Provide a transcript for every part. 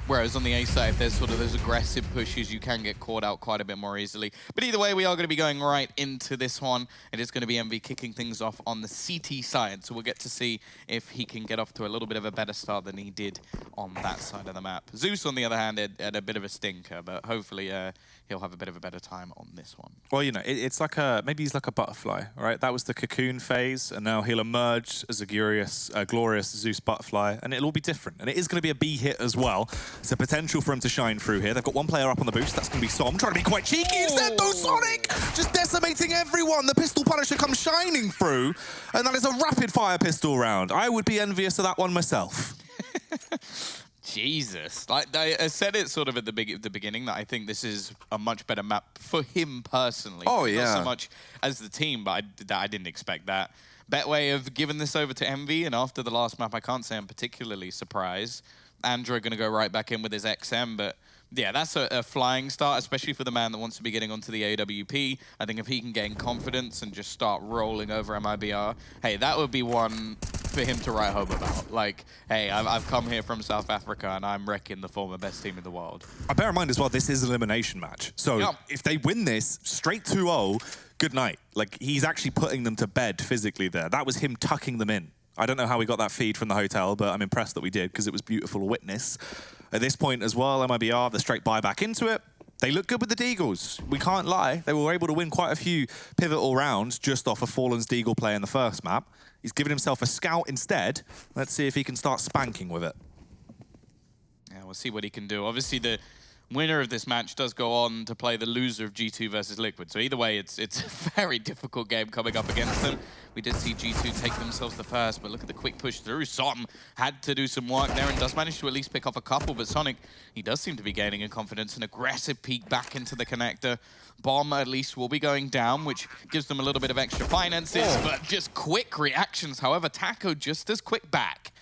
Whereas on the A side, if there's sort of those aggressive pushes, you can get caught out quite a bit more easily. But either way, we are going to be going right into this one. It is going to be MV kicking things off on the CT side. So we'll get to see if he can get off to a little bit of a better start than he did on that side of the map. Zeus, on the other hand, had a bit of a stinker, but hopefully he'll have a bit of a better time on this one. Well, you know, it's like maybe he's like a butterfly, right? That was the cocoon phase, and now he'll emerge as a glorious Zeus butterfly, and it'll all be different. And it is going to be a B hit as well. So potential for him to shine through here. They've got one player up on the boost. That's going to be Som, trying to be quite cheeky instead, though. Sonic just decimating everyone. The pistol punisher comes shining through, and that is a rapid fire pistol round. I would be envious of that one myself. Jesus. Like I said it sort of at the beginning that I think this is a much better map for him personally. Oh, yeah. Not so much as the team, but I didn't expect that. Betway have given this over to MV, and after the last map, I can't say I'm particularly surprised. Android going to go right back in with his XM, but yeah, that's a flying start, especially for the man that wants to be getting onto the AWP. I think if he can gain confidence and just start rolling over MIBR, hey, that would be one for him to write home about. Like, hey, I've come here from South Africa and I'm wrecking the former best team in the world. I bear in mind as well, this is an elimination match. So if they win this straight 2-0, good night. Like, he's actually putting them to bed physically there. That was him tucking them in. I don't know how we got that feed from the hotel, but I'm impressed that we did because it was beautiful to witness. At this point as well, MIBR, the straight buy back into it. They look good with the Deagles. We can't lie. They were able to win quite a few pivotal rounds just off of Fallen's Deagle play in the first map. He's given himself a scout instead. Let's see if he can start spanking with it. Yeah, we'll see what he can do. Obviously, the winner of this match does go on to play the loser of G2 versus Liquid. So either way, it's a very difficult game coming up against them. We did see G2 take themselves the first, but look at the quick push through. Som had to do some work there and does manage to at least pick off a couple, but Sonic, he does seem to be gaining in confidence. An aggressive peek back into the connector. Bomb at least will be going down, which gives them a little bit of extra finances, but just quick reactions. However, Taco just as quick back.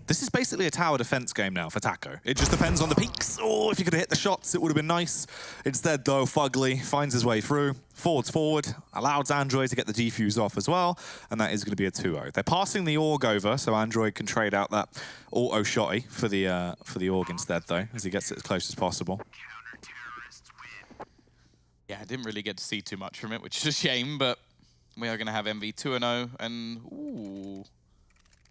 This is basically a tower defense game now for Taco. It just depends on the peaks. Oh, if you could have hit the shots, it would have been nice. Instead, though, Fugly finds his way through. Forward, allows Android to get the defuse off as well, and that is going to be a 2-0. They're passing the AUG over, so Android can trade out that auto shotty for the AUG instead, though, as he gets it as close as possible. Yeah, I didn't really get to see too much from it, which is a shame, but we are going to have MV 2-0, and ooh.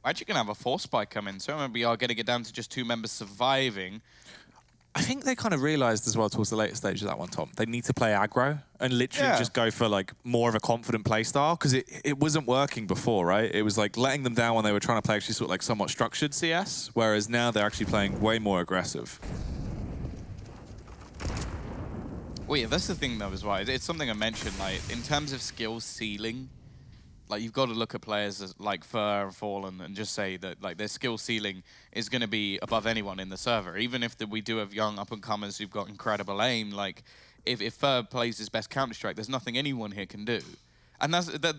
We're actually going to have a force spike come in, so remember we are getting it down to just 2 members surviving. I think they kind of realized as well towards the later stage of that one, Tom, they need to play aggro and literally just go for like more of a confident play style, because it wasn't working before, right? It was like letting them down when they were trying to play actually sort of like somewhat structured CS, whereas now they're actually playing way more aggressive. Well, yeah, that's the thing though as well. It's something I mentioned, like in terms of skill ceiling, like you've got to look at players like Fur and Fallen and just say that like their skill ceiling is going to be above anyone in the server. Even if we do have young up-and-comers who've got incredible aim, like if Fur plays his best Counter-Strike, there's nothing anyone here can do. And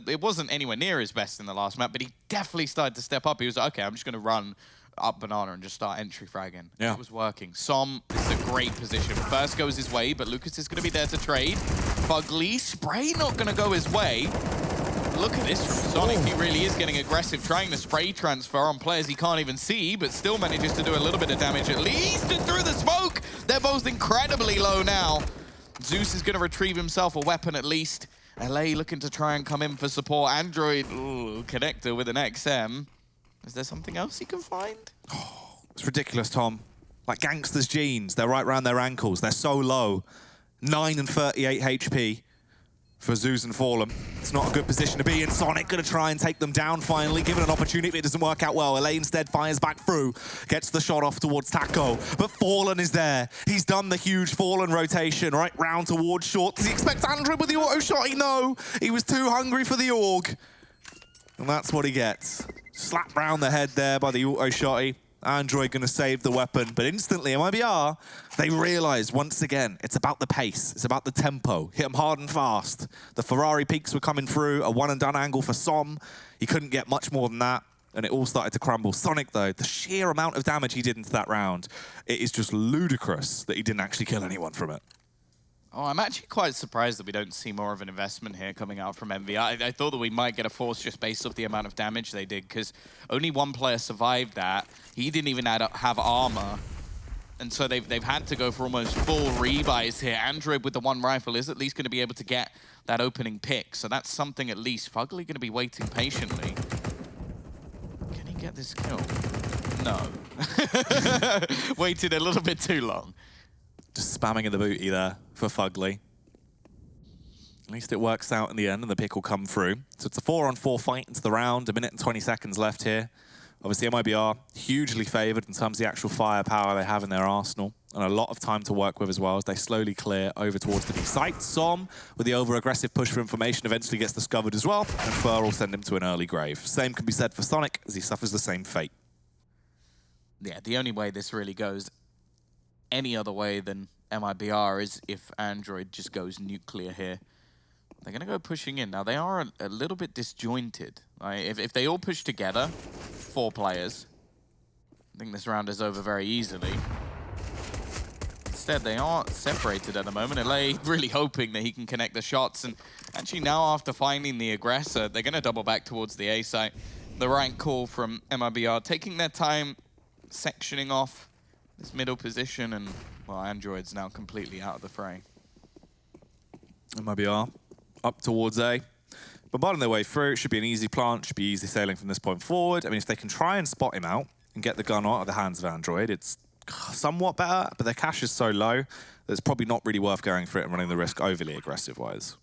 it wasn't anywhere near his best in the last map, but he definitely started to step up. He was like, okay, I'm just going to run up Banana and just start entry fragging. Yeah. It was working. Som is a great position. First goes his way, but Lucas is going to be there to trade. Fugly, spray not going to go his way. Look at this from Sonic. He really is getting aggressive, trying to spray transfer on players he can't even see, but still manages to do a little bit of damage at least. And through the smoke, they're both incredibly low now. Zeus is going to retrieve himself a weapon at least. LA looking to try and come in for support. Android, ooh, connector with an XM. Is there something else he can find? Oh, it's ridiculous, Tom. Like gangsters' jeans, they're right around their ankles. They're so low. 9 and 38 HP. For Zeus and Fallen. It's not a good position to be in. Sonic gonna try and take them down finally, given an opportunity, but it doesn't work out well. LA instead fires back through, gets the shot off towards Taco, but Fallen is there. He's done the huge Fallen rotation right round towards short. Does he expect Android with the auto shot? No, he was too hungry for the AUG. And that's what he gets. Slapped round the head there by the auto shotty. Android going to save the weapon, but instantly MIBR, they realize once again, it's about the pace, it's about the tempo. Hit them hard and fast. The Ferrari peaks were coming through, a one and done angle for Som. He couldn't get much more than that, and it all started to crumble. Sonic though, the sheer amount of damage he did into that round, it is just ludicrous that he didn't actually kill anyone from it. Oh, I'm actually quite surprised that we don't see more of an investment here coming out from MV. I thought that we might get a force just based off the amount of damage they did, because only one player survived that. He didn't even have armor. And so they've had to go for almost full rebuys here. Android with the one rifle is at least going to be able to get that opening pick. So that's something at least. Fugly going to be waiting patiently. Can he get this kill? No. Waited a little bit too long. Just spamming in the booty there for Fugly. At least it works out in the end and the pick will come through. So it's a 4-on-4 fight into the round, 1 minute and 20 seconds left here. Obviously, MIBR hugely favoured in terms of the actual firepower they have in their arsenal, and a lot of time to work with as well as they slowly clear over towards the B site. Som, with the over-aggressive push for information, eventually gets discovered as well, and Fur will send him to an early grave. Same can be said for Sonic, as he suffers the same fate. Yeah, the only way this really goes any other way than MIBR is if Android just goes nuclear here. They're going to go pushing in. Now, they are a little bit disjointed. Right? If they all push together, 4 players, I think this round is over very easily. Instead, they are separated at the moment. LA really hoping that he can connect the shots. And actually now, after finding the aggressor, they're going to double back towards the A site. The right call from MIBR, taking their time, sectioning off this middle position. And, well, Android's now completely out of the fray. MIBR up towards A. Bombarding their way through, it should be an easy plant, should be easy sailing from this point forward. I mean, if they can try and spot him out and get the gun out of the hands of Android, it's somewhat better, but their cash is so low that it's probably not really worth going for it and running the risk overly aggressive-wise.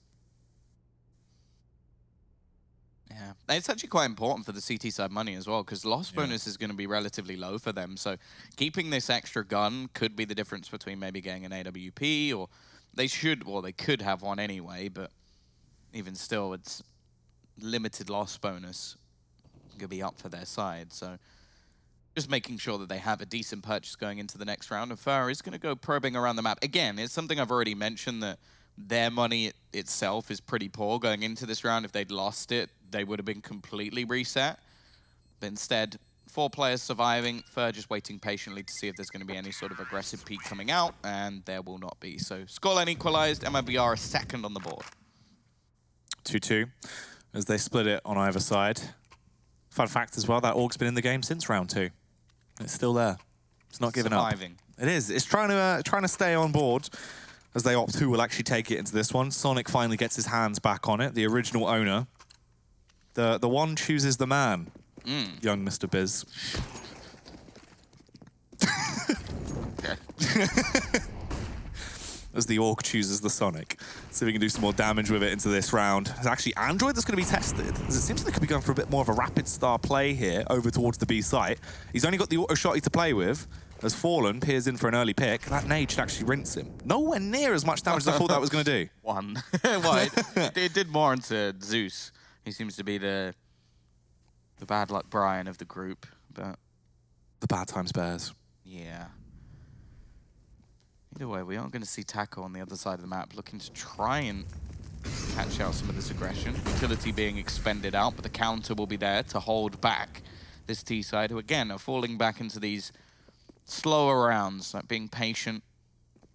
Yeah, it's actually quite important for the CT side money as well, because loss bonus is going to be relatively low for them. So keeping this extra gun could be the difference between maybe getting an AWP, or they could have one anyway, but even still, it's limited loss bonus going to be up for their side. So just making sure that they have a decent purchase going into the next round. And Farah is going to go probing around the map. Again, it's something I've already mentioned, that their money itself is pretty poor going into this round. If they'd lost it, they would have been completely reset. But instead, 4 players surviving. Fur just waiting patiently to see if there's going to be any sort of aggressive peak coming out, and there will not be. So scoreline equalized. MIBR is second on the board. 2-2 as they split it on either side. Fun fact as well, that Aug's been in the game since round 2. It's still there. It's not giving up. It is. It's trying to stay on board as they opt who will actually take it into this one. Sonic finally gets his hands back on it. The original owner. The one chooses the man. Young Mr. Biz. As the Orc chooses the Sonic. See if we can do some more damage with it into this round. It's actually Android that's going to be tested, as it seems like they could be going for a bit more of a rapid star play here over towards the B site. He's only got the auto shotty to play with, as Fallen peers in for an early pick. That nade should actually rinse him. Nowhere near as much damage as I thought that was going to do. One. Well, it did more into Zeus. He seems to be the bad luck Brian of the group, but the bad times bears. Yeah. Either way, we aren't going to see Taco on the other side of the map looking to try and catch out some of this aggression. Utility being expended out, but the counter will be there to hold back this T side, who again are falling back into these slower rounds, like being patient,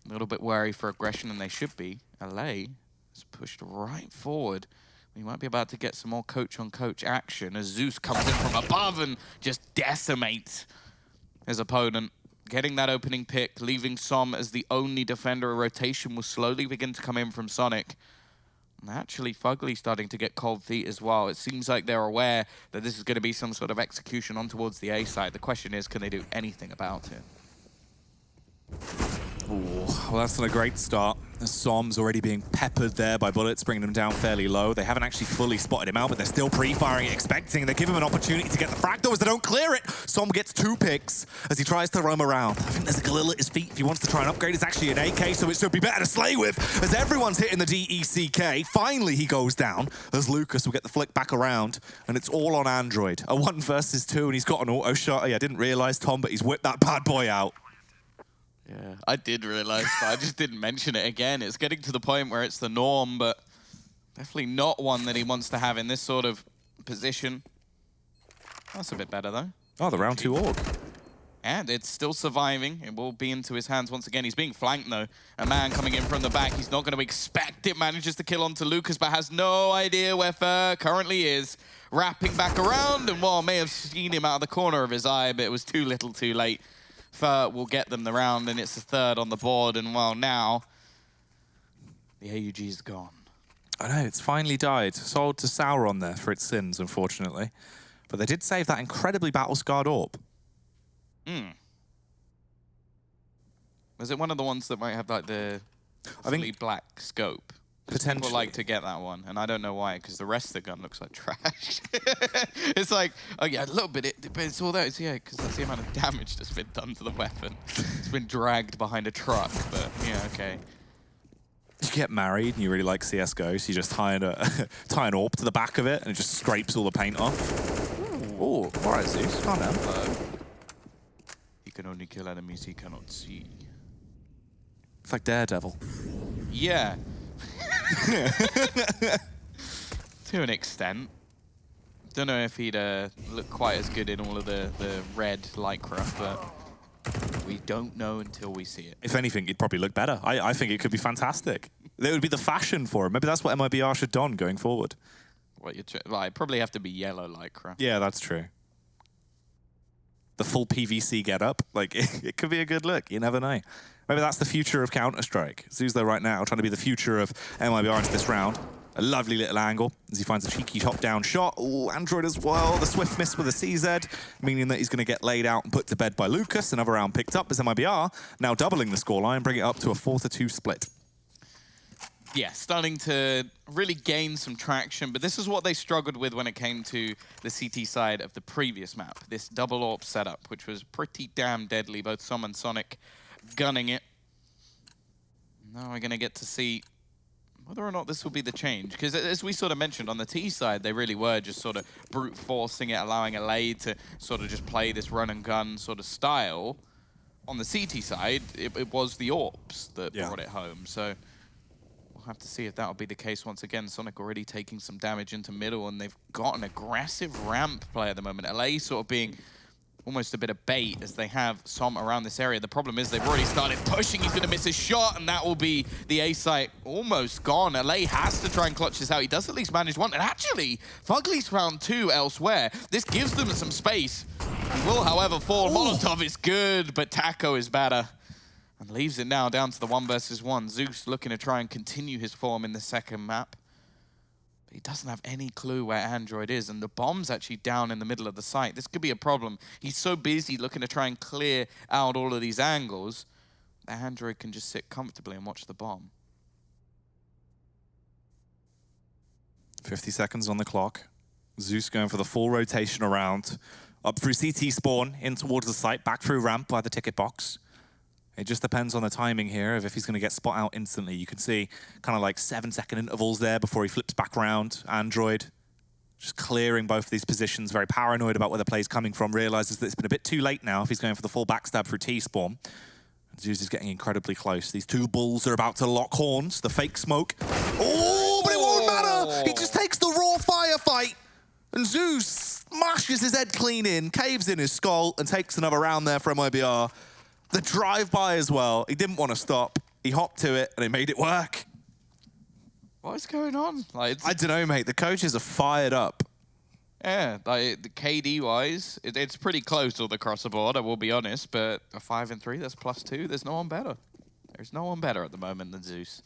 a little bit wary for aggression, and they should be. LA is pushed right forward. We might be about to get some more coach-on-coach action as Zeus comes in from above and just decimates his opponent. Getting that opening pick, leaving Som as the only defender. A rotation will slowly begin to come in from Sonic. And actually, Fugly starting to get cold feet as well. It seems like they're aware that this is going to be some sort of execution on towards the A side. The question is, can they do anything about it? Ooh, well, that's not a great start. Som's already being peppered there by bullets, bringing him down fairly low. They haven't actually fully spotted him out, but they're still pre-firing, expecting. They give him an opportunity to get the frag, though, as they don't clear it. Som gets 2 picks as he tries to roam around. I think there's a Galil at his feet if he wants to try and upgrade. It's actually an AK, so it should be better to slay with, as everyone's hitting the DECK. Finally, he goes down, as Lucas will get the flick back around, and it's all on Android. A 1 versus 2, and he's got an auto shot. I didn't realize, Tom, but he's whipped that bad boy out. Yeah, I did realize, but I just didn't mention it again. It's getting to the point where it's the norm, but definitely not one that he wants to have in this sort of position. That's a bit better, though. Oh, the round 2 org. And it's still surviving. It will be into his hands once again. He's being flanked, though. A man coming in from the back. He's not going to expect it. Manages to kill onto Lucas, but has no idea where Fur currently is. Wrapping back around, and well, may have seen him out of the corner of his eye, but it was too little too late. will get them the round, and it's the third on the board. And well, now the AUG's gone. I know, it's finally died. Sold to Sauron there for its sins, unfortunately. But they did save that incredibly battle-scarred AWP. Was it one of the ones that might have like the fully black scope? Potentially. People like to get that one, and I don't know why, because the rest of the gun looks like trash. It's like, oh yeah, a little bit, but it's all that. Yeah, because that's the amount of damage that's been done to the weapon. It's been dragged behind a truck, but yeah, okay. You get married and you really like CSGO, so you just tie an AWP to the back of it and it just scrapes all the paint off. Ooh, all right, Zeus, calm down. He can only kill enemies he cannot see. It's like Daredevil. Yeah. To an extent. Don't know if he'd look quite as good in all of the red lycra, but we don't know until we see it. If anything, it'd probably look better. I think it could be fantastic. It would be the fashion for him. Maybe that's what MIBR should don going forward. What like probably have to be yellow lycra. Yeah, that's true. The full PVC get-up, like, it could be a good look. You never know. Maybe that's the future of Counter-Strike. Zeus, though, right now, trying to be the future of MIBR into this round. A lovely little angle as he finds a cheeky top-down shot. Ooh, Android as well. The swift miss with a CZ, meaning that he's going to get laid out and put to bed by Lucas. Another round picked up as MIBR, now doubling the scoreline, bring it up to a 4-2 split. Yeah, starting to really gain some traction, but this is what they struggled with when it came to the CT side of the previous map. This double AWP setup, which was pretty damn deadly, both Som and Sonic gunning it. Now we're going to get to see whether or not this will be the change. Because as we sort of mentioned, on the T side, they really were just sort of brute forcing it, allowing LA to sort of just play this run and gun sort of style. On the CT side, it was the AWPs that brought it home. So we'll have to see if that'll be the case once again. Sonic already taking some damage into middle, and they've got an aggressive ramp play at the moment. LA sort of being almost a bit of bait as they have Som around this area. The problem is they've already started pushing. He's going to miss his shot, and that will be the A site almost gone. LA has to try and clutch this out. He does at least manage one. And actually, Fugly's found two elsewhere. This gives them some space. He will, however, fall. Molotov is good, but Taco is better. And leaves it now down to the 1 versus 1. Zeus looking to try and continue his form in the second map. He doesn't have any clue where Android is, and the bomb's actually down in the middle of the site. This could be a problem. He's so busy looking to try and clear out all of these angles that Android can just sit comfortably and watch the bomb. 50 seconds on the clock. Zeus going for the full rotation around. Up through CT spawn, in towards the site, back through ramp by the ticket box. It just depends on the timing here of if he's going to get spot out instantly. You can see kind of like 7-second intervals there before he flips back around. Android just clearing both of these positions, very paranoid about where the play's coming from, realizes that it's been a bit too late now if he's going for the full backstab through T-spawn. Zeus is getting incredibly close. These two bulls are about to lock horns. The fake smoke. Oh, but it won't matter! He just takes the raw firefight. And Zeus smashes his head clean in, caves in his skull, and takes another round there for MIBR. The drive-by as well. He didn't want to stop. He hopped to it, and he made it work. What is going on? Like, I don't know, mate. The coaches are fired up. Yeah, like the KD-wise, it's pretty close all across the board, I will be honest, but a 5 and 3, that's +2. There's no one better. There's no one better at the moment than Zeus.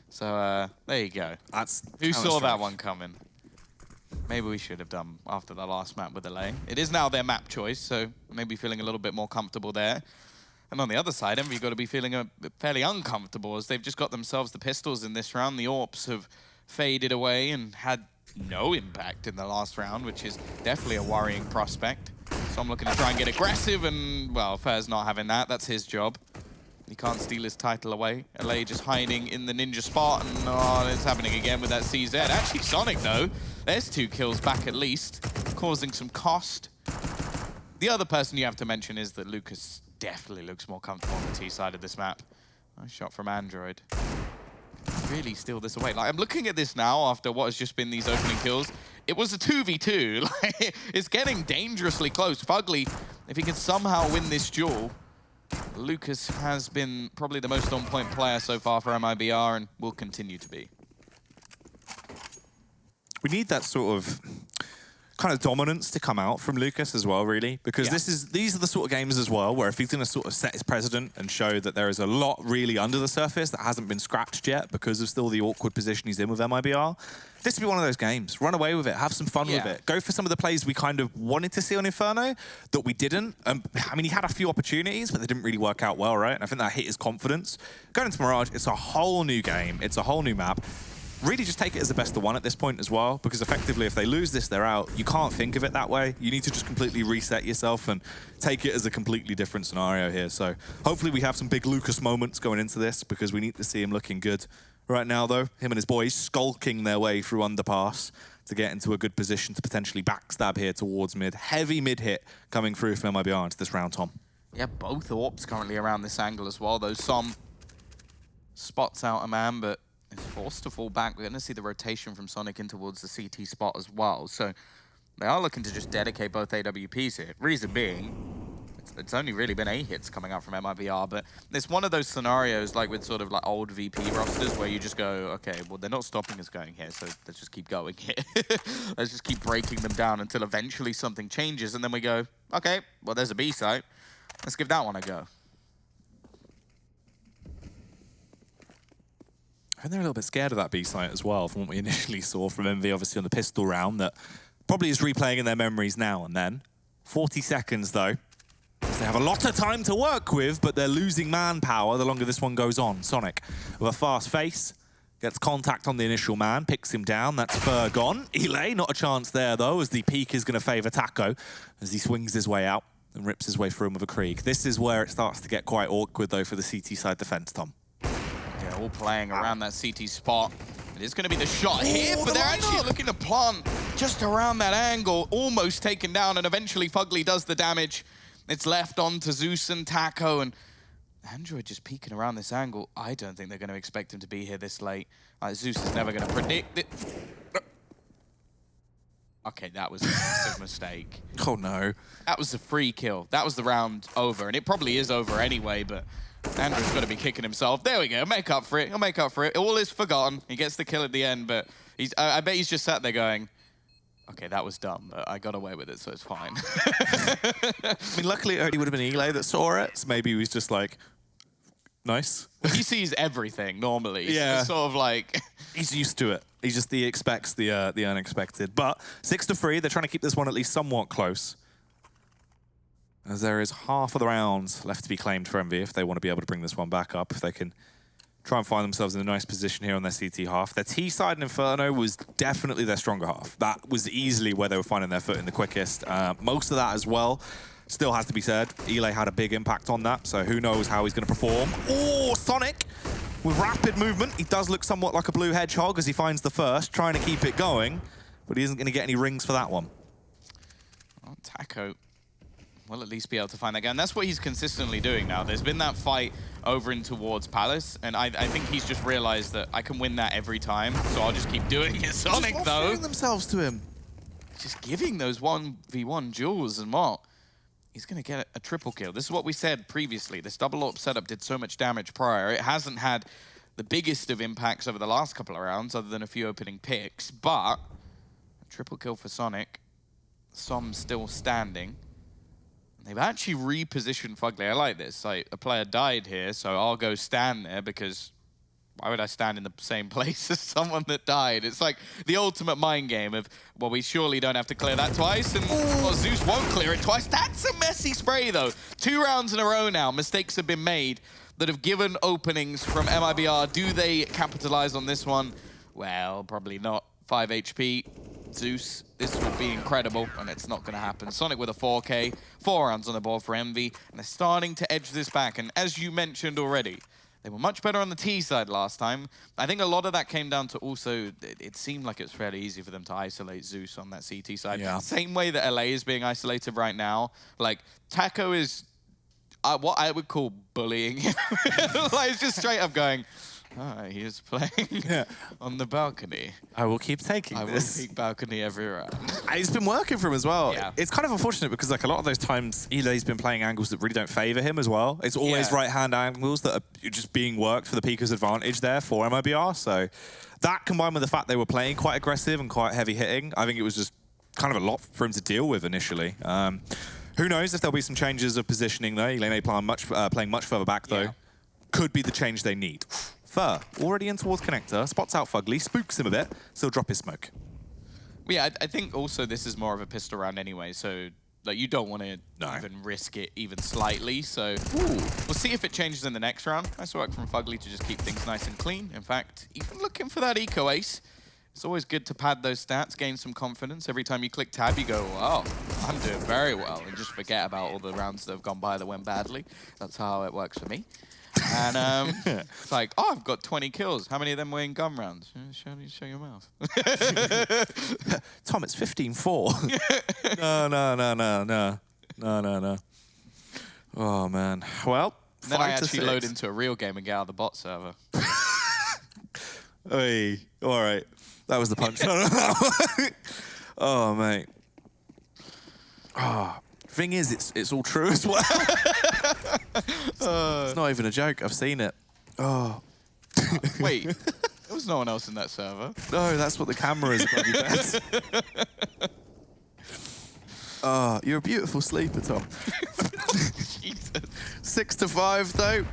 So, there you go. Who saw that one coming? Maybe we should have done after the last map with LA. It is now their map choice, so maybe feeling a little bit more comfortable there. And on the other side, Envy got to be feeling fairly uncomfortable as they've just got themselves the pistols in this round. The AWPs have faded away and had no impact in the last round, which is definitely a worrying prospect. So I'm looking to try and get aggressive, and, well, Fair's not having that. That's his job. He can't steal his title away. LA just hiding in the ninja spot, and oh, it's happening again with that CZ. Actually, Sonic, though, there's 2 kills back at least, causing some cost. The other person you have to mention is that Lucas definitely looks more comfortable on the T side of this map. Nice shot from Android. Really steal this away. Like, I'm looking at this now after what has just been these opening kills. It was a 2v2. Like, it's getting dangerously close. Fugly, if he can somehow win this duel, Lucas has been probably the most on-point player so far for MIBR and will continue to be. We need that sort of kind of dominance to come out from Lucas as well, really, because these are the sort of games as well where if he's going to sort of set his precedent and show that there is a lot really under the surface that hasn't been scratched yet because of still the awkward position he's in with MIBR, this would be one of those games. Run away with it, have some fun with it. Go for some of the plays we kind of wanted to see on Inferno that we didn't. I mean, he had a few opportunities, but they didn't really work out well, right? And I think that hit his confidence. Going into Mirage, it's a whole new game. It's a whole new map. Really just take it as the best of one at this point as well, because effectively if they lose this, they're out. You can't think of it that way. You need to just completely reset yourself and take it as a completely different scenario here. So hopefully we have some big Lucas moments going into this because we need to see him looking good. Right now though, him and his boys skulking their way through underpass to get into a good position to potentially backstab here towards mid. Heavy mid hit coming through from MIBR into this round, Tom. Yeah, both AWPs currently around this angle as well, though Som spots out a man, but is forced to fall back. We're going to see the rotation from Sonic in towards the CT spot as well. So they are looking to just dedicate both AWPs here. Reason being, it's only really been A hits coming out from MIBR, but it's one of those scenarios like with sort of like old VP rosters where you just go, okay, well, they're not stopping us going here, so let's just keep going here. Let's just keep breaking them down until eventually something changes, and then we go, okay, well, there's a B site. Let's give that one a go. I think they're a little bit scared of that B site as well from what we initially saw from MV, obviously on the pistol round, that probably is replaying in their memories now and then. 40 seconds though. They have a lot of time to work with, but they're losing manpower the longer this one goes on. Sonic with a fast face, gets contact on the initial man, picks him down. That's Fur gone. Elay, not a chance there though, as the peak is going to favor Taco as he swings his way out and rips his way through him with a Krieg. This is where it starts to get quite awkward though for the CT side defense, Tom. Yeah, all playing around that CT spot. It is going to be the shot here, but they're actually looking to plant just around that angle, almost taken down, and eventually Fugly does the damage. It's left on to Zeus and Taco, and Android just peeking around this angle. I don't think they're going to expect him to be here this late. Zeus is never going to predict it. Okay, that was a massive mistake. Oh no. That was a free kill. That was the round over, and it probably is over anyway, but Andrew's got to be kicking himself. There we go, make up for it. He'll make up for it. All is forgotten. He gets the kill at the end, but I bet he's just sat there going, okay, that was dumb, but I got away with it, so it's fine. I mean, luckily it only would have been Elay that saw it, so maybe he was just like, nice. Well, he sees everything normally. Yeah. So it's sort of like he's used to it. He expects the unexpected. But 6-3, they're trying to keep this one at least somewhat close, as there is half of the rounds left to be claimed for MV if they want to be able to bring this one back up, if they can try and find themselves in a nice position here on their CT half. Their T side in Inferno was definitely their stronger half. That was easily where they were finding their foot in the quickest. Most of that as well still has to be said. Elay had a big impact on that, so who knows how he's going to perform. Oh, Sonic with rapid movement. He does look somewhat like a blue hedgehog as he finds the first, trying to keep it going, but he isn't going to get any rings for that one. Well, Taco will at least be able to find that guy, and that's what he's consistently doing now. There's been that fight over in towards Palace, and I think he's just realized that I can win that every time, so I'll just keep doing it. Sonic, just though, themselves to him. Just giving those 1v1 duels, and what? He's going to get a triple kill. This is what we said previously. This double AWP setup did so much damage prior. It hasn't had the biggest of impacts over the last couple of rounds, other than a few opening picks, but a triple kill for Sonic. Som still standing. They've actually repositioned Fugly. I like this. Like, a player died here, so I'll go stand there because why would I stand in the same place as someone that died? It's like the ultimate mind game of, well, we surely don't have to clear that twice, and well, Zeus won't clear it twice. That's a messy spray, though. 2 rounds in a row now. Mistakes have been made that have given openings from MIBR. Do they capitalize on this one? Well, probably not. 5 HP. Zeus, this would be incredible, and it's not going to happen. Sonic with a 4K, 4 rounds on the board for Envy, and they're starting to edge this back. And as you mentioned already, they were much better on the T side last time. I think a lot of that came down to also, it seemed like it was fairly easy for them to isolate Zeus on that CT side. Yeah. Same way that LA is being isolated right now. Like, Taco is what I would call bullying him. Like, it's just straight up going, oh, he is playing on the balcony. I will keep taking this. I will peek balcony every round. It's been working for him as well. Yeah. It's kind of unfortunate because like a lot of those times, Elay's been playing angles that really don't favor him as well. It's always right-hand angles that are just being worked for the Pika's advantage there for MIBR. So that combined with the fact they were playing quite aggressive and quite heavy hitting, I think it was just kind of a lot for him to deal with initially. Who knows if there'll be some changes of positioning though. Elaine playing much further back though. Yeah. Could be the change they need. Fur, already in towards connector, spots out Fugly, spooks him a bit, so he'll drop his smoke. Yeah, I think also this is more of a pistol round anyway, so like you don't want to No. even risk it even slightly. So we'll see if it changes in the next round. Nice work from Fugly to just keep things nice and clean. In fact, even looking for that eco ace. It's always good to pad those stats, gain some confidence. Every time you click tab, you go, wow, I'm doing very well, and just forget about all the rounds that have gone by that went badly. That's how it works for me. And it's like, oh, I've got 20 kills. How many of them were in gun rounds? Show your mouth. Tom, it's 15-4. No. Oh, man. Well, Then I 5 to actually 6. load into a real game and get out of the bot server. Hey, all right. That was the punch. No. Oh, mate. Oh, thing is, it's all true as well. It's not even a joke. I've seen it. Oh. Wait, there was no one else in that server. No, that's what the camera is above your bed. Oh, you're a beautiful sleeper, Tom. Jesus. 6 to 5 though.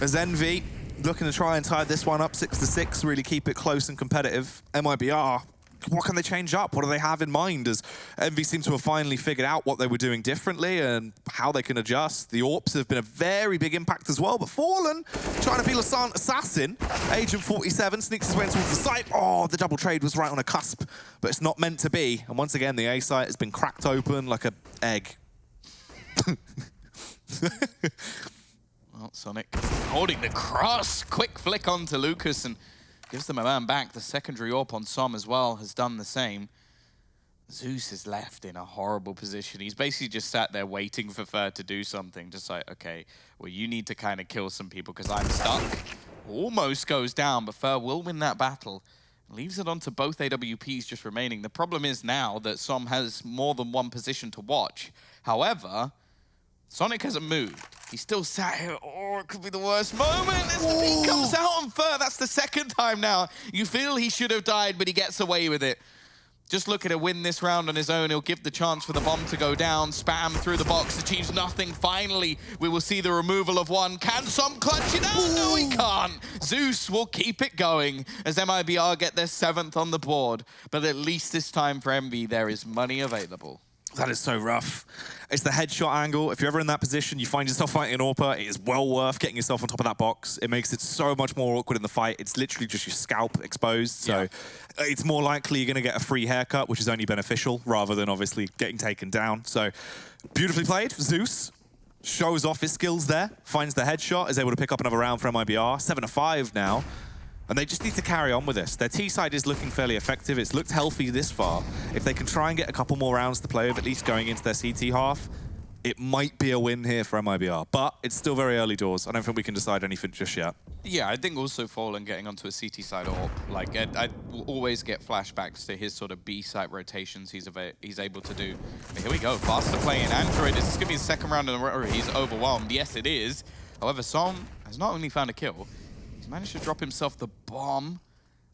As Envy looking to try and tie this one up 6 to 6, really keep it close and competitive. MIBR, what can they change up? What do they have in mind? As Envy seem to have finally figured out what they were doing differently and how they can adjust. The AWPs have been a very big impact as well, but Fallen trying to be Assassin. Agent 47 sneaks his way towards the site. Oh, the double trade was right on a cusp, but it's not meant to be. And once again, the A site has been cracked open like an egg. Well, Sonic holding the cross. Quick flick onto Lucas and gives them a man back. The secondary AWP on Som as well has done the same. Zeus is left in a horrible position. He's basically just sat there waiting for Fur to do something. Just like, okay, well, you need to kind of kill some people because I'm stuck. Almost goes down, but Fur will win that battle. Leaves it onto both AWPs just remaining. The problem is now that Som has more than one position to watch. However, Sonic hasn't moved. He's still sat here. Oh, it could be the worst moment. As the beat comes out on Fur. That's the second time now. You feel he should have died, but he gets away with it. Just looking to win this round on his own. He'll give the chance for the bomb to go down. Spam through the box. Achieves nothing. Finally, we will see the removal of one. Can Som clutch it out? No, he can't. Zeus will keep it going as MIBR get their 7th on the board. But at least this time for Envy, there is money available. That is so rough. It's the headshot angle. If you're ever in that position, you find yourself fighting an AWPer, it is well worth getting yourself on top of that box. It makes it so much more awkward in the fight. It's literally just your scalp exposed. So it's more likely you're going to get a free haircut, which is only beneficial, rather than obviously getting taken down. So beautifully played. Zeus shows off his skills there, finds the headshot, is able to pick up another round for MIBR. 7 to 5 now. And they just need to carry on with this. Their T side is looking fairly effective. It's looked healthy this far. If they can try and get a couple more rounds to play with, at least going into their CT half, it might be a win here for MIBR. But it's still very early doors. I don't think we can decide anything just yet. Yeah, I think also Fallen getting onto a CT side AWP, like I will always get flashbacks to his sort of B site rotations he's able to do. But here we go, faster play in Android. Is this gonna be his second round in a row? He's overwhelmed. Yes, it is. However, Som has not only found a kill, he's managed to drop himself the bomb.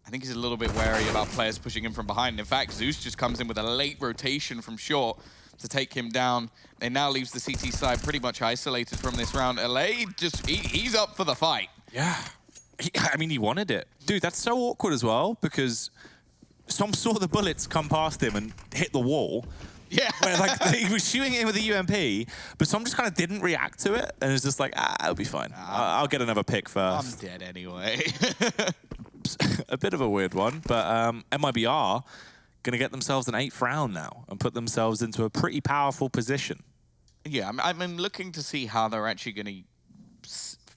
I think he's a little bit wary about players pushing him from behind. In fact, Zeus just comes in with a late rotation from short to take him down. And now leaves the CT side pretty much isolated from this round. LA, he's up for the fight. Yeah. I mean, he wanted it. Dude, that's so awkward as well, because Som saw the bullets come past him and hit the wall. Yeah. Where, like, he was shooting it with a UMP, but Som just kind of didn't react to it, and it was just like, it'll be fine. I'll get another pick first. I'm dead anyway. A bit of a weird one, but MIBR going to get themselves an 8th round now and put themselves into a pretty powerful position. Yeah, I'm looking to see how they're actually going to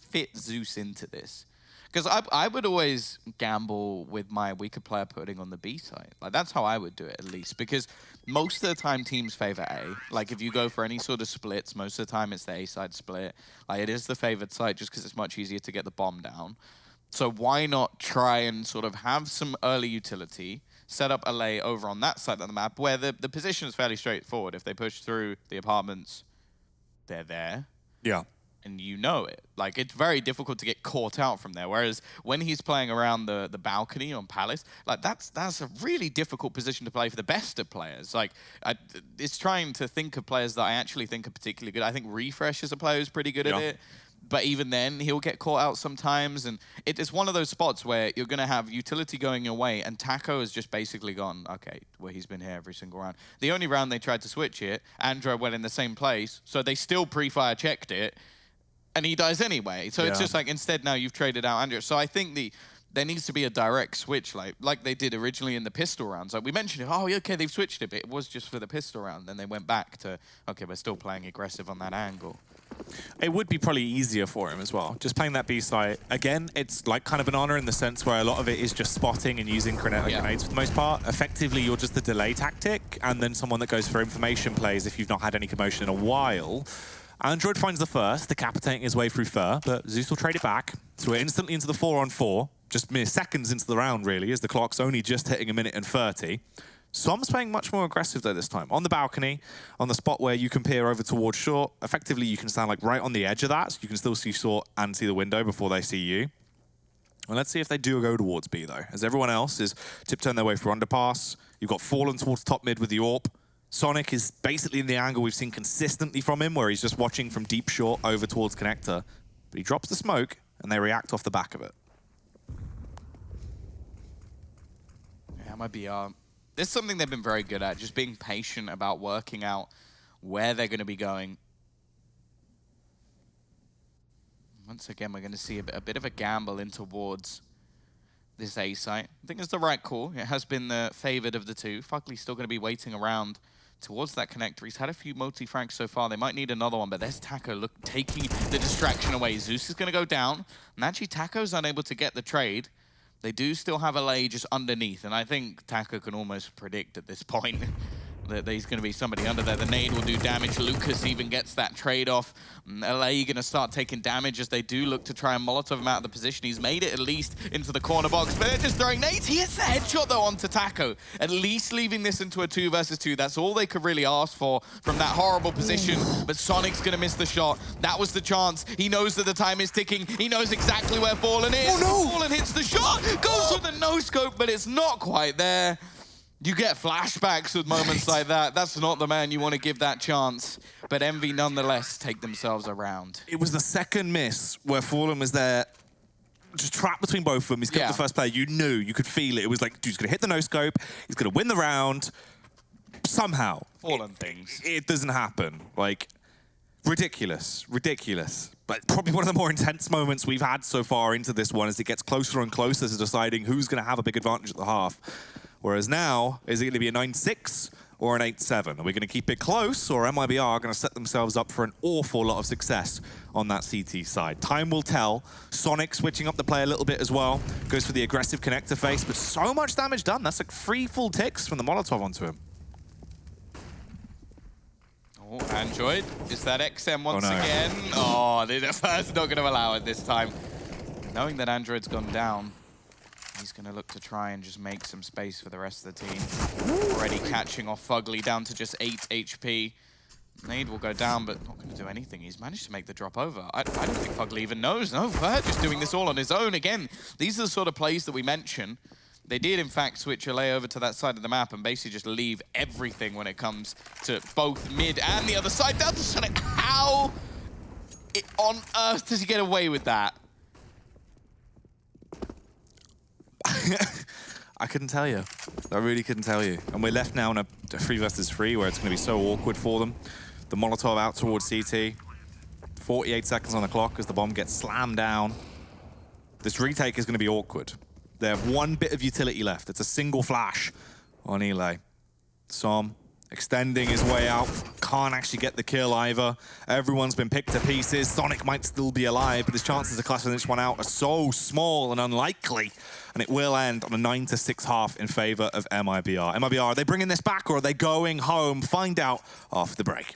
fit Zeus into this. Because I would always gamble with my weaker player putting on the B side. Like, that's how I would do it, at least. Because most of the time, teams favor A. Like, if you go for any sort of splits, most of the time it's the A side split. Like, it is the favored side just because it's much easier to get the bomb down. So why not try and sort of have some early utility, set up a lay over on that side of the map where the position is fairly straightforward. If they push through the apartments, they're there. Yeah. and you know it. Like, it's very difficult to get caught out from there. Whereas when he's playing around the balcony on Palace, like that's a really difficult position to play for the best of players. Like, it's trying to think of players that I actually think are particularly good. I think Refresh as a player is pretty good at it. But even then, he'll get caught out sometimes. And it's one of those spots where you're going to have utility going your way, and Taco has just basically gone, okay, well, he's been here every single round. The only round they tried to switch it, Andro went in the same place, so they still pre-fire checked it, and he dies anyway. So it's just like, instead now you've traded out Andro. So I think there needs to be a direct switch, like they did originally in the pistol rounds. Like we mentioned, okay, they've switched it, but it was just for the pistol round. Then they went back to, okay, we're still playing aggressive on that angle. It would be probably easier for him as well. Just playing that B site. Again, it's like kind of banana in the sense where a lot of it is just spotting and using grenades for the most part. Effectively, you're just the delay tactic, and then someone that goes for information plays if you've not had any commotion in a while. Android finds the first, decapitating his way through Fur, but Zeus will trade it back. So we're instantly into the 4-on-4, just mere seconds into the round, really, as the clock's only just hitting 1:30. Som's playing much more aggressive, though, this time. On the balcony, on the spot where you can peer over towards short, effectively you can stand like right on the edge of that, so you can still see short and see the window before they see you. Well, let's see if they do go towards B, though, as everyone else is tiptoeing their way through underpass. You've got Fallen towards top mid with the AWP. Sonic is basically in the angle we've seen consistently from him, where he's just watching from deep short over towards connector. But he drops the smoke, and they react off the back of it. Yeah, MIBR. This is something they've been very good at, just being patient about working out where they're going to be going. Once again, we're going to see a bit of a gamble in towards this A site. I think it's the right call. It has been the favored of the two. Fugly's still going to be waiting around towards that connector. He's had a few multi-franks so far. They might need another one, but there's Taco taking the distraction away. Zeus is going to go down, and actually Taco's unable to get the trade. They do still have LA just underneath, and I think Taco can almost predict at this point that there's going to be somebody under there. The nade will do damage. Lucas even gets that trade off. LA going to start taking damage as they do look to try and Molotov him out of the position. He's made it at least into the corner box, but they're just throwing nades. He hits the headshot, though, onto Taco. At least leaving this into a 2 versus 2. That's all they could really ask for from that horrible position, but Sonic's going to miss the shot. That was the chance. He knows that the time is ticking. He knows exactly where Fallen is. Oh, no! Fallen hits the shot, goes with the no-scope, but it's not quite there. You get flashbacks with moments like that. That's not the man you want to give that chance. But Envy, nonetheless, take themselves around. It was the second miss where Fallen was there, just trapped between both of them. He's kept the first player. You knew, you could feel it. It was like, dude's going to hit the no-scope. He's going to win the round. Somehow. Fallen things. It doesn't happen. Like, ridiculous. Ridiculous. But probably one of the more intense moments we've had so far into this one as it gets closer and closer to deciding who's going to have a big advantage at the half. Whereas now, is it going to be a 9-6 or an 8-7? Are we going to keep it close, or MIBR going to set themselves up for an awful lot of success on that CT side? Time will tell. Sonic switching up the play a little bit as well. Goes for the aggressive connector face, but so much damage done. That's like 3 full ticks from the Molotov onto him. Oh, Android. Is that XM once again? Oh, the first not going to allow it this time. Knowing that Android's gone down, he's going to look to try and just make some space for the rest of the team. Already catching off Fugly down to just 8 HP. Nade will go down, but not going to do anything. He's managed to make the drop over. I don't think Fugly even knows. No, Fur just doing this all on his own. Again, these are the sort of plays that we mention. They did, in fact, switch LA over to that side of the map and basically just leave everything when it comes to both mid and the other side. Down to Sonic. How on earth does he get away with that? I couldn't tell you. I really couldn't tell you. And we're left now in a 3 versus 3 where it's going to be so awkward for them. The Molotov out towards CT. 48 seconds on the clock as the bomb gets slammed down. This retake is going to be awkward. They have 1 bit of utility left. It's a single flash on Eli. Som extending his way out. Can't actually get the kill either. Everyone's been picked to pieces. Sonic might still be alive, but his chances of clashing this one out are so small and unlikely. And it will end on a 9-6 half in favor of MIBR. MIBR, are they bringing this back or are they going home? Find out after the break.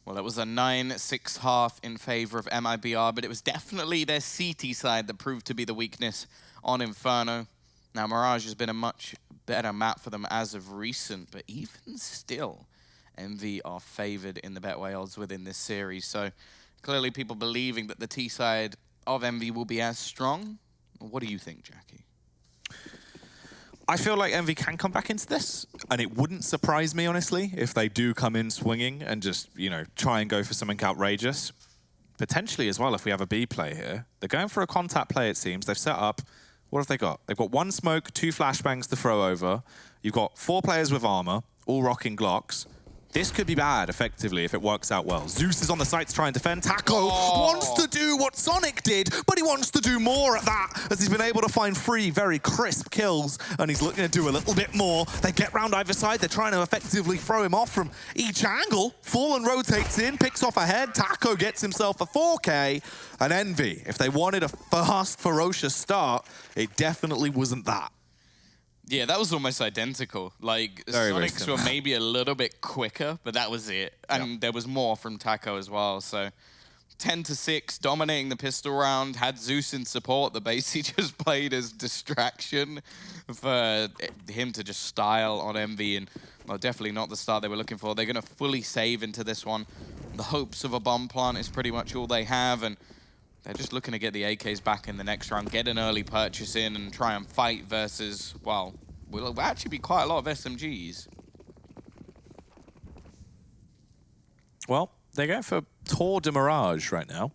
Well, it was a 9-6 half in favor of MIBR, but it was definitely their CT side that proved to be the weakness on Inferno. Now, Mirage has been a much better map for them as of recent, but even still, MV are favored in the Betway odds within this series. So clearly people believing that the T side of MV will be as strong. What do you think, Jackie? I feel like MV can come back into this, and it wouldn't surprise me, honestly, if they do come in swinging and just, you know, try and go for something outrageous. Potentially as well, if we have a B play here. They're going for a contact play, it seems. They've set up, what have they got? They've got 1 smoke, 2 flashbangs to throw over. You've got 4 players with armor, all rocking Glocks. This could be bad, effectively, if it works out well. Zeus is on the site to try and defend. Taco wants to do what Sonic did, but he wants to do more at that, as he's been able to find 3 very crisp kills, and he's looking to do a little bit more. They get round either side. They're trying to effectively throw him off from each angle. Fallen rotates in, picks off a head. Taco gets himself a 4K. And Envy, if they wanted a fast, ferocious start, it definitely wasn't that. Yeah, that was almost identical. Like, Very Sonics were maybe a little bit quicker, but that was it. And there was more from Taco as well. So 10-6, dominating the pistol round, had Zeus in support. The base he just played as distraction for him to just style on MV. And, well, definitely not the start they were looking for. They're going to fully save into this one. The hopes of a bomb plant is pretty much all they have. And they're just looking to get the AKs back in the next round, get an early purchase in, and try and fight versus, well, will actually be quite a lot of SMGs. Well, they're going for Tour de Mirage right now,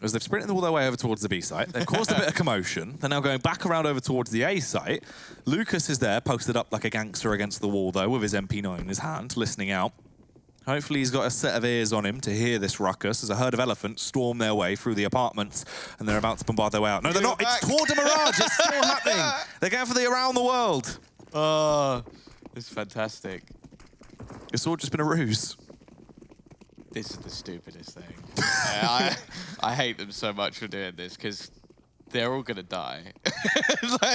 as they've sprinted all their way over towards the B site. They've caused a bit of commotion. They're now going back around over towards the A site. Lucas is there, posted up like a gangster against the wall, though, with his MP9 in his hand, listening out. Hopefully he's got a set of ears on him to hear this ruckus as a herd of elephants storm their way through the apartments and they're about to bombard their way out. No, they're not. It's Tour de Mirage. It's still happening. They're going for the around the world. Oh, it's fantastic. It's all just been a ruse. This is the stupidest thing. Yeah, I hate them so much for doing this because they're all gonna die.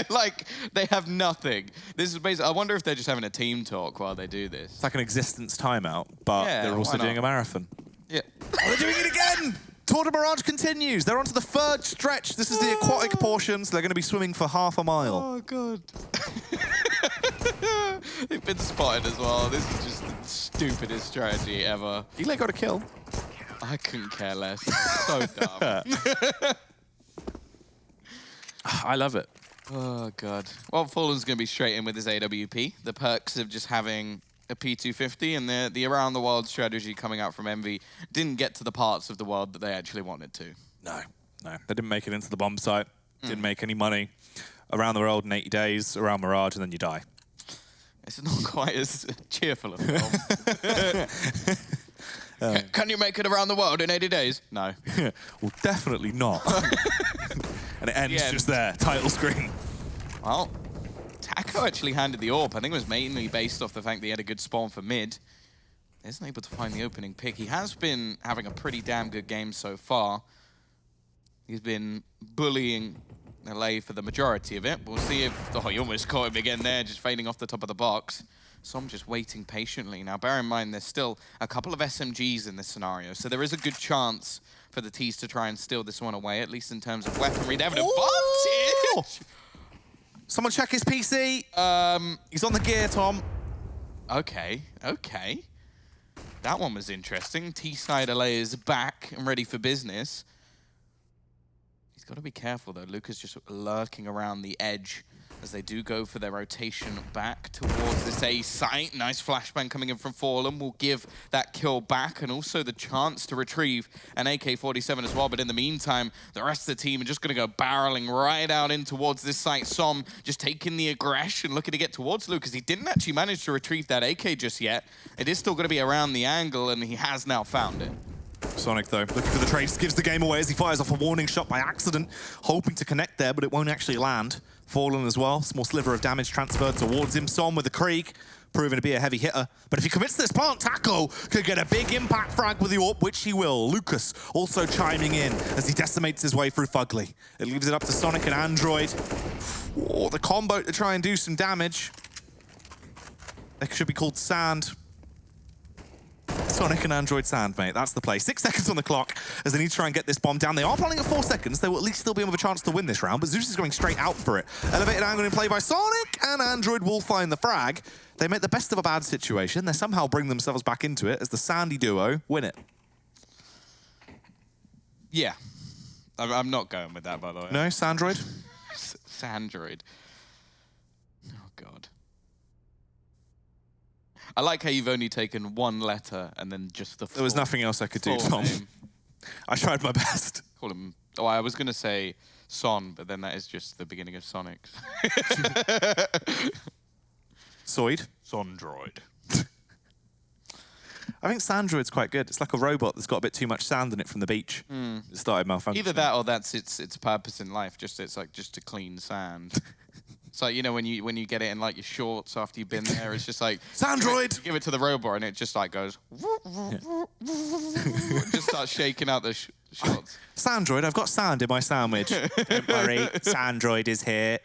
like they have nothing. This is basically. I wonder if they're just having a team talk while they do this. It's like an existence timeout, but they're also doing a marathon. Yeah. Oh, they're doing it again! Tour de Mirage continues. They're onto the 3rd stretch. This is the aquatic portions. They're going to be swimming for half a mile. Oh, God. They've been spotted as well. This is just the stupidest strategy ever. Eli got a kill. I couldn't care less. So dumb. I love it. Oh, God. Well, Fallen's going to be straight in with his AWP. The perks of just having a P250 and the around the world strategy coming out from Envy didn't get to the parts of the world that they actually wanted to. No. They didn't make it into the bomb site. Didn't make any money. Around the world in 80 days, around Mirage, and then you die. It's not quite as cheerful a film. Can you make it around the world in 80 days? No. Well, definitely not. And it ends just there, title screen. Well, Taco actually handed the AWP. I think it was mainly based off the fact that he had a good spawn for mid. He isn't able to find the opening pick. He has been having a pretty damn good game so far. He's been bullying LA for the majority of it. We'll see if... Oh, he almost caught him again there, just fading off the top of the box. So I'm just waiting patiently. Now, bear in mind, there's still a couple of SMGs in this scenario, so there is a good chance for the T's to try and steal this one away, at least in terms of weaponry. They have an advantage! Someone check his PC. He's on the gear, Tom. Okay. That one was interesting. T-side LA is back and ready for business. He's got to be careful, though. Luca's just lurking around the edge as they do go for their rotation back towards this A site. Nice flashbang coming in from Fallen will give that kill back and also the chance to retrieve an AK-47 as well. But in the meantime, the rest of the team are just going to go barreling right out in towards this site. Som just taking the aggression, looking to get towards Lucas. He didn't actually manage to retrieve that AK just yet. It is still going to be around the angle, and he has now found it. Sonic, though, looking for the trades, gives the game away as he fires off a warning shot by accident, hoping to connect there, but it won't actually land. Fallen as well, small sliver of damage transferred towards him. Som with the Krieg, proving to be a heavy hitter. But if he commits this plant, Taco could get a big impact frag with the AWP, which he will. Lucas also chiming in as he decimates his way through Fugly. It leaves it up to Sonic and Android. Oh, the combo to try and do some damage. That should be called Sand. Sonic and Android Sand, mate. That's the play. 6 seconds on the clock as they need to try and get this bomb down. They are planning at 4 seconds. They will at least still be able to have a chance to win this round, but Zeus is going straight out for it. Elevated angle in play by Sonic, and Android will find the frag. They make the best of a bad situation. They somehow bring themselves back into it as the Sandy duo win it. Yeah. I'm not going with that, by the way. No, Sandroid? Sandroid. Oh, God. I like how you've only taken one letter and then just the There was nothing else I could do, Tom. Name. I tried my best. Call him... Oh, I was going to say Son, but then that is just the beginning of Sonic. Soid? Sondroid. I think Sandroid's quite good. It's like a robot that's got a bit too much sand in it from the beach. It started malfunctioning. Either that or that's its purpose in life. It's like just to clean sand. It's like, you know, when you get it in like your shorts after you've been there, it's just like Sandroid! Give it to the robot and it just like goes just starts shaking out the shorts. Sandroid, I've got sand in my sandwich. Don't worry, Sandroid is here.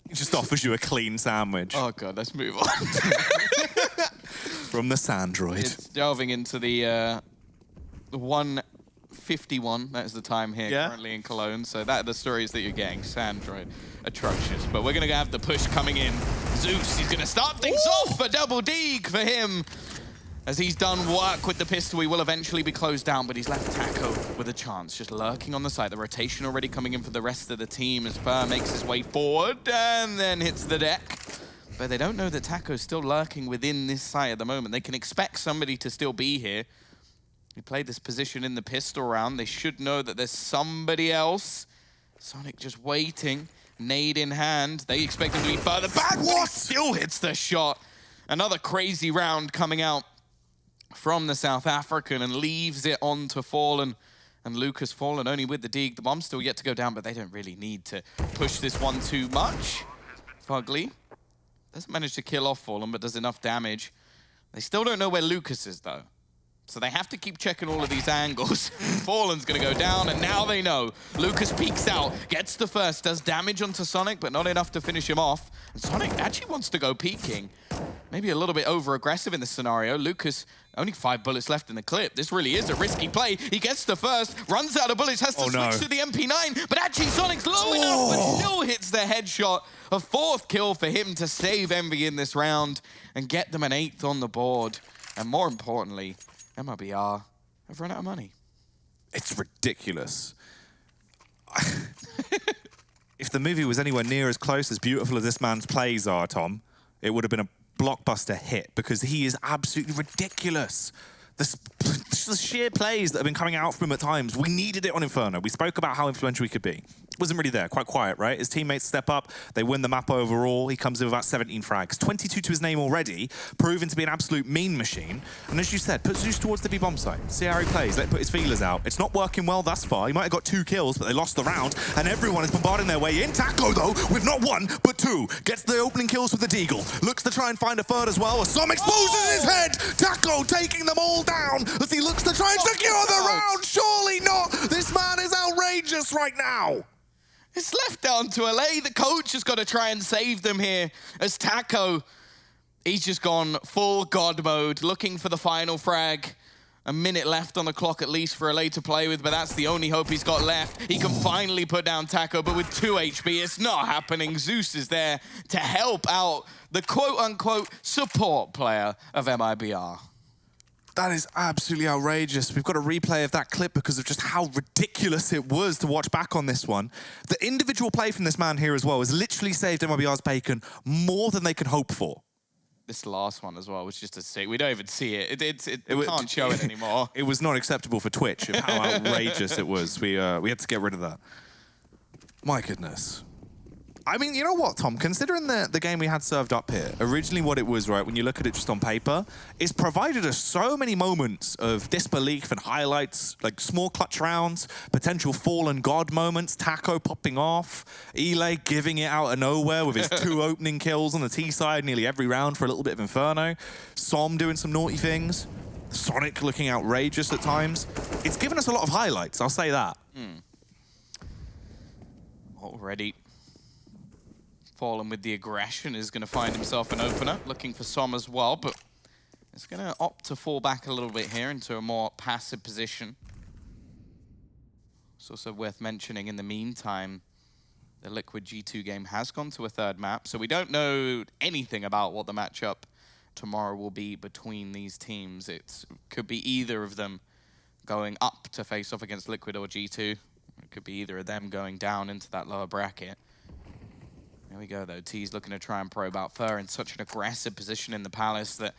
He just offers you a clean sandwich. Oh God, let's move on. From the Sandroid. It's delving into the 1:51. That is the time here currently in Cologne. So that are the stories that you're getting. Sandroid, atrocious. But we're gonna have the push coming in. Zeus, he's gonna start things off. A double dig for him. As he's done work with the pistol, he will eventually be closed down, but he's left Taco with a chance, just lurking on the side. The rotation already coming in for the rest of the team as Burr makes his way forward and then hits the deck. But they don't know that Taco's still lurking within this site at the moment. They can expect somebody to still be here. He played this position in the pistol round. They should know that there's somebody else. Sonic just waiting, nade in hand. They expect him to be further back. What? Still hits the shot. Another crazy round coming out from the South African and leaves it on to Fallen. And Lucas Fallen only with the dig. The bomb's still yet to go down, but they don't really need to push this one too much. Fugly doesn't manage to kill off Fallen, but does enough damage. They still don't know where Lucas is, though. So they have to keep checking all of these angles. Fallen's going to go down, and now they know. Lucas peeks out, gets the first, does damage onto Sonic, but not enough to finish him off. And Sonic actually wants to go peeking. Maybe a little bit over-aggressive in this scenario. Lucas, only 5 bullets left in the clip. This really is a risky play. He gets the first, runs out of bullets, has to switch to the MP9, but actually Sonic's low enough, but still hits the headshot. A 4th kill for him to save Envy in this round and get them an 8th on the board. And more importantly, MIBR have run out of money. It's ridiculous. If the movie was anywhere near as close, as beautiful as this man's plays are, Tom, it would have been a blockbuster hit because he is absolutely ridiculous. The sheer plays that have been coming out from him at times, we needed it on Inferno. We spoke about how influential he could be. Wasn't really there, quite quiet, right? His teammates step up, they win the map overall. He comes in with about 17 frags, 22 to his name already, proven to be an absolute mean machine. And as you said, put Zeus towards the B bomb site. See how he plays, let him put his feelers out. It's not working well thus far. He might have got 2 kills, but they lost the round, and everyone is bombarding their way in. Taco, though, with not 1, but 2. Gets the opening kills with the Deagle. Looks to try and find a third as well. As Som exposes his head. Taco taking them all down as he looks to try and secure the round. Surely not. This man is outrageous right now. It's left down to LA. The coach has got to try and save them here as Taco, he's just gone full God mode, looking for the final frag. A minute left on the clock at least for LA to play with, but that's the only hope he's got left. He can finally put down Taco, but with 2 HP, it's not happening. Zeus is there to help out the quote-unquote support player of MIBR. That is absolutely outrageous. We've got a replay of that clip because of just how ridiculous it was to watch back on this one. The individual play from this man here as well has literally saved MIBR's bacon more than they could hope for. This last one as well was just a sick. We don't even see it. We can't show it anymore. It was not acceptable for Twitch of how outrageous it was. We had to get rid of that. My goodness. I mean, you know what, Tom? Considering the game we had served up here, originally what it was, right, when you look at it just on paper, it's provided us so many moments of disbelief and highlights, like small clutch rounds, potential fallen god moments, Taco popping off, Eli giving it out of nowhere with his 2 opening kills on the T side nearly every round for a little bit of Inferno, Som doing some naughty things, Sonic looking outrageous at times. It's given us a lot of highlights, I'll say that. Already. Fallen with the aggression is going to find himself an opener, looking for Som as well, but It's going to opt to fall back a little bit here into a more passive position. It's also worth mentioning in the meantime, the Liquid G2 game has gone to a third map, so we don't know anything about what the matchup tomorrow will be between these teams. It could be either of them going up to face off against Liquid or G2. It could be either of them going down into that lower bracket. There we go, though. T's looking to try and probe out Fur in such an aggressive position in the Palace that,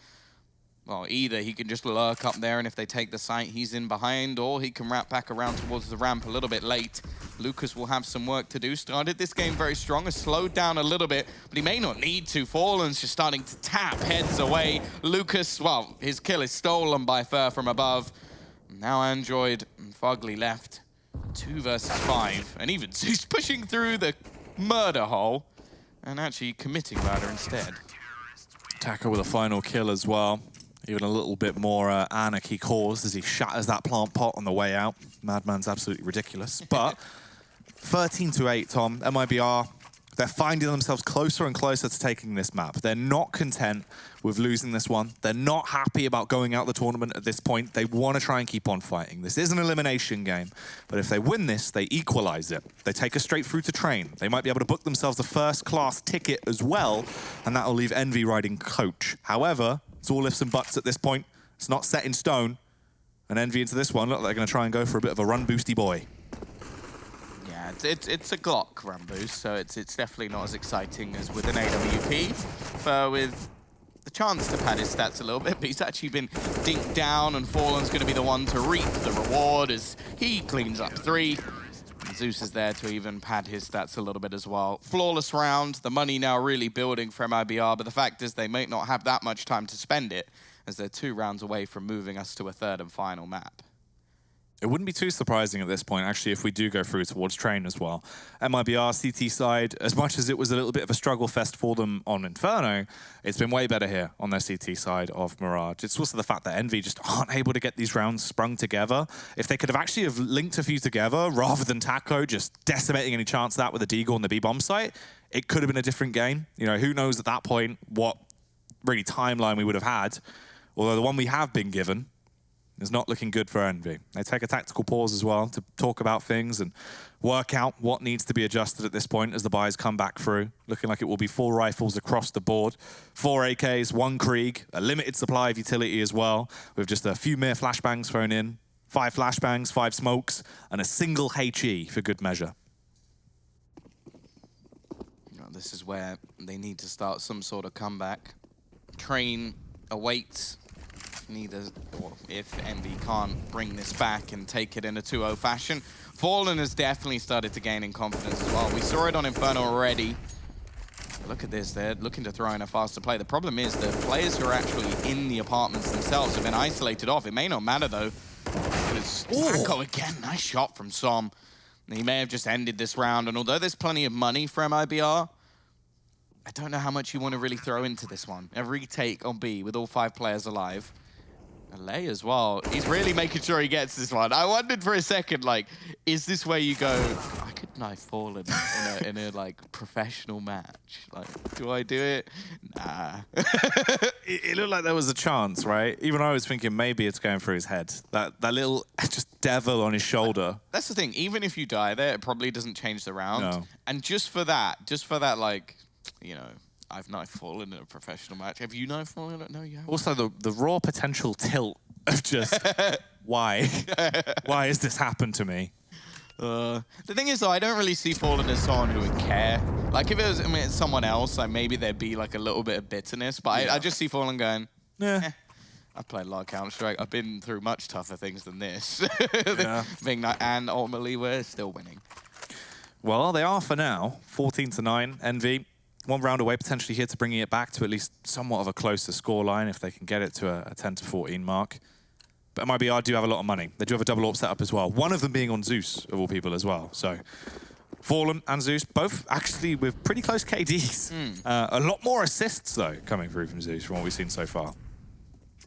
well, either he can just lurk up there and if they take the site, he's in behind, or he can wrap back around towards the ramp a little bit late. Lucas will have some work to do. Started this game very strong, has slowed down a little bit, but he may not need to. Fallen's just starting to tap heads away. Lucas, well, his kill is stolen by Fur from above. Now Android and Fugly left 2 versus 5, and even Zeus pushing through the murder hole and actually committing murder instead. Taka with a final kill as well. Even a little bit more anarchy caused as he shatters that plant pot on the way out. Madman's absolutely ridiculous. But 13-8, Tom, MIBR, they're finding themselves closer and closer to taking this map. They're not content with losing this one. They're not happy about going out the tournament at this point. They want to try and keep on fighting. This is an elimination game, but if they win this, they equalize it. They take us straight through to train. They might be able to book themselves a first-class ticket as well, and that'll leave Envy riding coach. However, it's all ifs and buts at this point. It's not set in stone. And Envy into this one, look, they're going to try and go for a bit of a run boosty boy. Yeah, it's a Glock run boost, so it's definitely not as exciting as with an AWP. But with the chance to pad his stats a little bit, but he's actually been dinked down, and Fallen's going to be the one to reap the reward as he cleans up 3. And Zeus is there to even pad his stats a little bit as well. Flawless round, the money now really building for MIBR, but the fact is they might not have that much time to spend it, as they're 2 rounds away from moving us to a third and final map. It wouldn't be too surprising at this point, actually, if we do go through towards train as well. MIBR, CT side, as much as it was a little bit of a struggle fest for them on Inferno, it's been way better here on their CT side of Mirage. It's also the fact that Envy just aren't able to get these rounds sprung together. If they could have actually have linked a few together, rather than Taco just decimating any chance of that with the Deagle on the B-bomb site, it could have been a different game. You know, who knows at that point what really timeline we would have had. Although the one we have been given is not looking good for Envy. They take a tactical pause as well to talk about things and work out what needs to be adjusted at this point as the buys come back through. Looking like it will be 4 rifles across the board, 4 AKs, 1 Krieg, a limited supply of utility as well, with just a few mere flashbangs thrown in, 5 flashbangs, 5 smokes, and a single HE for good measure. This is where they need to start some sort of comeback. Train awaits. Neither, or if Envy can't bring this back and take it in a 2-0 fashion. Fallen has definitely started to gain in confidence as well. We saw it on Inferno already. Look at this, they're looking to throw in a faster play. The problem is the players who are actually in the apartments themselves have been isolated off. It may not matter though. Taco again, nice shot from Som. He may have just ended this round, and although there's plenty of money for MIBR, I don't know how much you want to really throw into this one. A retake on B with all 5 players alive. Lay as well. He's really making sure he gets this one. I wondered for a second, like, is this where you go, I could knife Fallen in a like professional match? Like, do I do it? Nah. It looked like there was a chance, right? Even I was thinking maybe it's going through his head. That little just devil on his shoulder. That's the thing. Even if you die there, it probably doesn't change the round. No. And just for that, like, you know, I've knifed Fallen in a professional match. Have you knifed Fallen? No, you haven't. Also, the raw potential tilt of just, why? Why has this happened to me? The thing is, though, I don't really see Fallen as someone who would care. Like, if it was, I mean, it's someone else, like, maybe there'd be, like, a little bit of bitterness. But I just see Fallen going, I've played a lot of Counter-Strike. I've been through much tougher things than this. And ultimately, we're still winning. Well, they are for now. 14-9, Envy. 1 round away, potentially here to bringing it back to at least somewhat of a closer scoreline if they can get it to a 10-14 mark. But MIBR do have a lot of money. They do have a double AWP set up as well. One of them being on Zeus, of all people, as well. So Fallen and Zeus, both actually with pretty close KDs. A lot more assists, though, coming through from Zeus from what we've seen so far.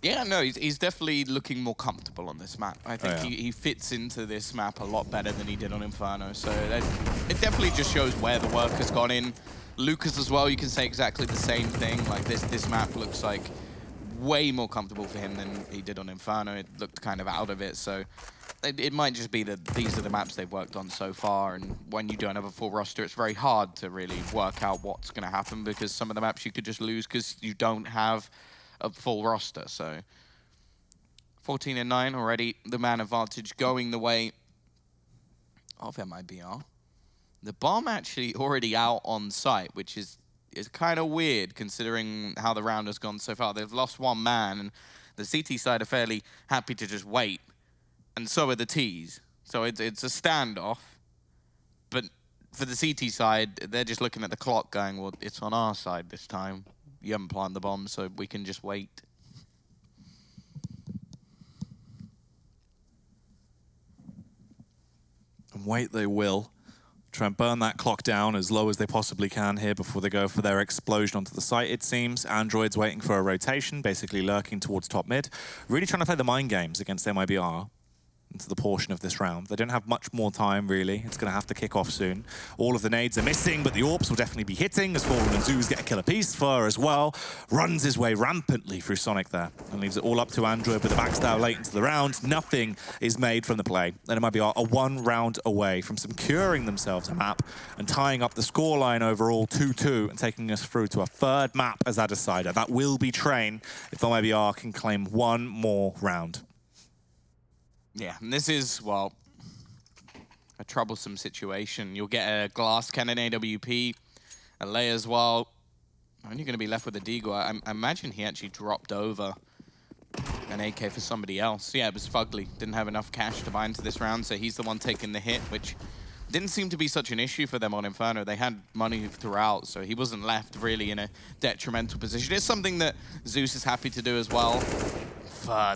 Yeah, no, he's definitely looking more comfortable on this map. I think he fits into this map a lot better than he did on Inferno. So it definitely just shows where the work has gone in. Lucas as well, you can say exactly the same thing. Like this map looks like way more comfortable for him than he did on Inferno. It looked kind of out of it, so it might just be that these are the maps they've worked on so far, and when you don't have a full roster, it's very hard to really work out what's going to happen, because some of the maps you could just lose because you don't have a full roster. So 14-9 already, the man advantage going the way of MIBR. The bomb actually already out on site, which is kind of weird considering how the round has gone so far. They've lost one man, and the CT side are fairly happy to just wait, and so are the Ts. So it's a standoff, but for the CT side, they're just looking at the clock going, well, it's on our side this time. You haven't planted the bomb, so we can just wait. And wait they will. Try and burn that clock down as low as they possibly can here before they go for their explosion onto the site, it seems. Android's waiting for a rotation, basically lurking towards top mid. Really trying to play the mind games against MIBR into the portion of this round. They don't have much more time, really. It's going to have to kick off soon. All of the nades are missing, but the AWPs will definitely be hitting as Fallen and Zeus get a killer piece. Fur as well runs his way rampantly through Sonic there and leaves it all up to Android with a backstab late into the round. Nothing is made from the play. And MIBR are one round away from securing themselves a map and tying up the scoreline overall 2-2 and taking us through to a third map as our decider. That will be Train if MIBR can claim one more round. Yeah, and this is, well, a troublesome situation. You'll get a glass cannon AWP, a Lay as well. And you're going to be left with a Deagle. I imagine he actually dropped over an AK for somebody else. Yeah, it was Fugly. Didn't have enough cash to buy into this round, so he's the one taking the hit, which didn't seem to be such an issue for them on Inferno. They had money throughout, so he wasn't left really in a detrimental position. It's something that Zeus is happy to do as well.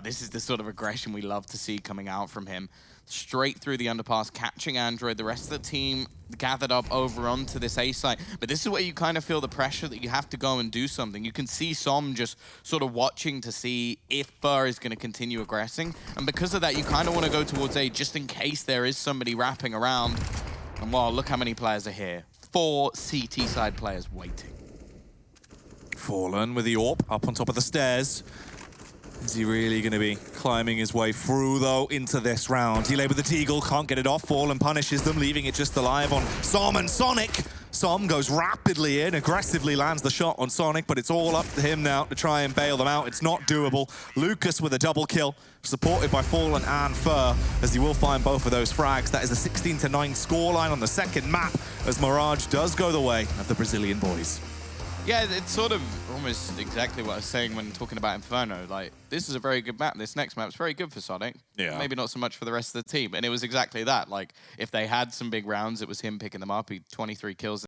This is the sort of aggression we love to see coming out from him. Straight through the underpass, catching Android. The rest of the team gathered up over onto this A site. But this is where you kind of feel the pressure that you have to go and do something. You can see Som just sort of watching to see if Fur is going to continue aggressing. And because of that, you kind of want to go towards A just in case there is somebody wrapping around. And wow, look how many players are here. 4 CT side players waiting. Fallen with the AWP up on top of the stairs. Is he really going to be climbing his way through, though, into this round? He lay with the Teagle, can't get it off. Fallen punishes them, leaving it just alive on Som and Sonic. Som goes rapidly in, aggressively lands the shot on Sonic, but it's all up to him now to try and bail them out. It's not doable. Lucas with a double kill, supported by Fallen and Fur, as he will find both of those frags. That is a 16-9 scoreline on the second map, as Mirage does go the way of the Brazilian boys. Yeah, it's sort of almost exactly what I was saying when talking about Inferno. Like, this is a very good map. This next map's very good for Sonic. Yeah. Maybe not so much for the rest of the team. And it was exactly that. Like, if they had some big rounds, it was him picking them up. He 23 kills